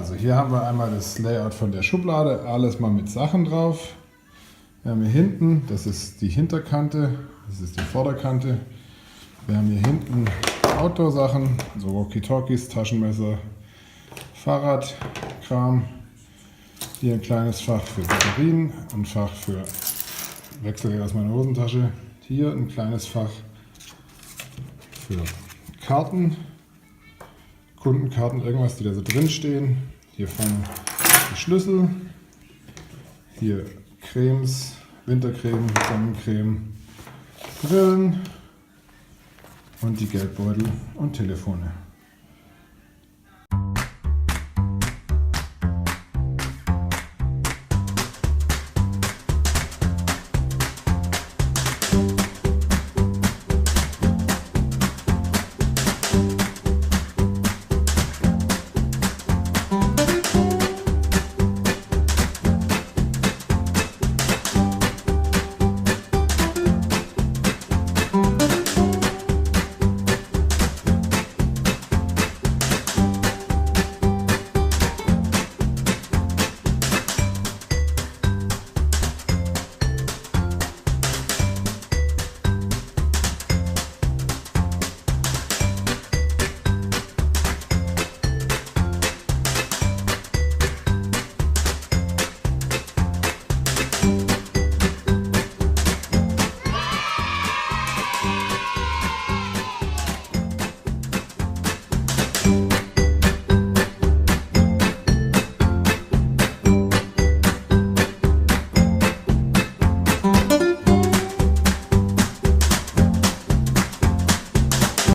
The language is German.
Also hier haben wir einmal das Layout von der Schublade, alles mal mit Sachen drauf. Wir haben hier hinten, das ist die Hinterkante, das ist die Vorderkante. Wir haben hier hinten Outdoor-Sachen, so Walkie-Talkies, Taschenmesser, Fahrradkram. Hier ein kleines Fach für Batterien, ein Fach für Wechselgeld aus meiner Hosentasche. Hier ein kleines Fach für Karten, Kundenkarten, irgendwas, die da so drin stehen. Hier vorne die Schlüssel, hier Cremes, Wintercreme, Sonnencreme, Brillen und die Geldbeutel und Telefone.